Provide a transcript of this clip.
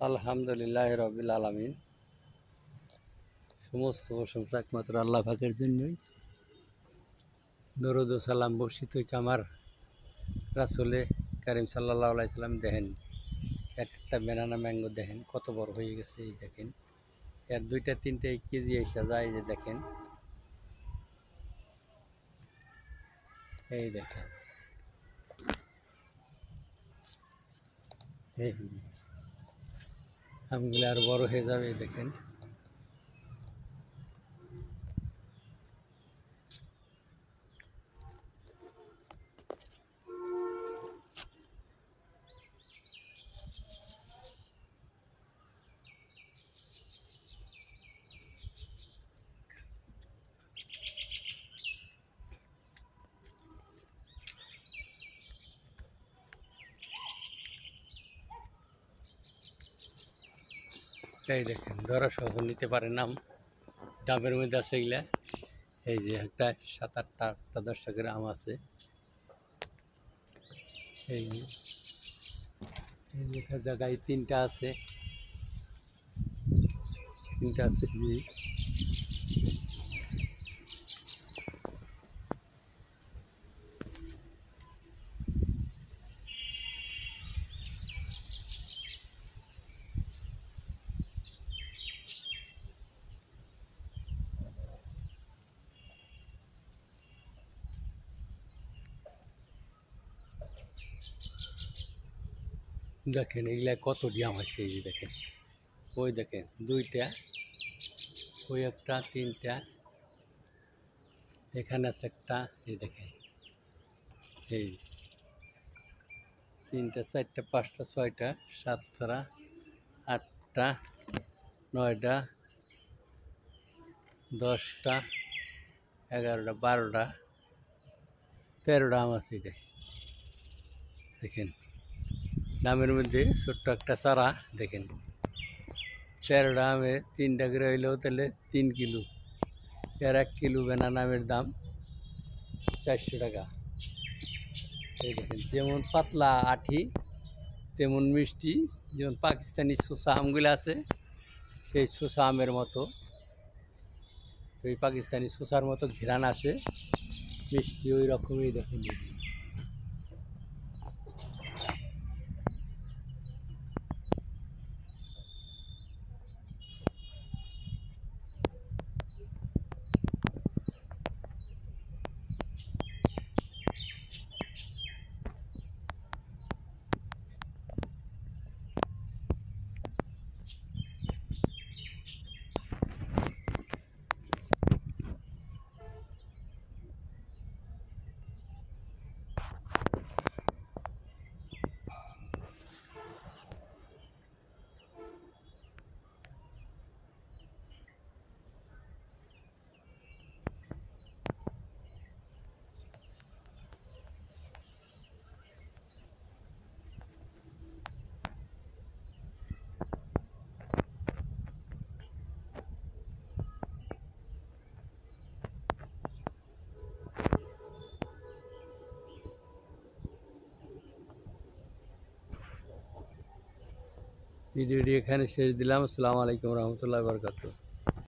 আলহামদুলিল্লাহ রবিল আলামিন। সমস্ত প্রশংসা একমাত্র আল্লাহ পাকের জন্যই। দরুদ ও সালাম বর্ষিত হইছে আমার রাসূলে কারীম সাল্লাল্লাহু আলাইহি সাল্লাম। দেখেন একটা ব্যানানা ম্যাঙ্গো, দেখেন কত বড় হয়ে গেছে। এই দেখেন এর 2-3 কেজি এসে যায়। এই যে দেখেন, এই দেখেন, এই আমগুলো আর বড় হয়ে যাবে। এই দেখেন, এই দেখেন ধরা সহ নিতে পারেন আম। ডাবের মধ্যে আছে এগুলা। এই যে একটা 7-8টা 8টা 10টা করে আম আছে। এই লেখা জায়গায় 3টা আছে, 3টা আছে। দেখেন এগুলা কত ডিয়াম আছে। এই যে দেখেন, ওই দেখেন 2টা, ওই একটা 3টা, এখানে আছে একটা। এই দেখেন, এই 3টা 4টা 5টা 6টা 7টা 8টা 9টা 10টা 11টা 12টা 13টা আম আছে। দেখেন ডামের মধ্যে ছোট্ট একটা চারা। দেখেন 13টা আমে 3টা করে হইলেও তাহলে 3 কিলো। এর 1 কিলো বেনানা আমের দাম 400 টাকা। এই দেখেন যেমন পাতলা আঠি তেমন মিষ্টি। যেমন পাকিস্তানি শসা আমগুলো আছে, সেই শসা আমের মতো, ওই পাকিস্তানি শসার মতো ঘ্রাণ আসে, মিষ্টি ওই রকমই। দেখেন ভিডিওটি এখানে শেষ দিলাম। আসসালামু আলাইকুম রহমতুল্লাহ বরকাতুহ।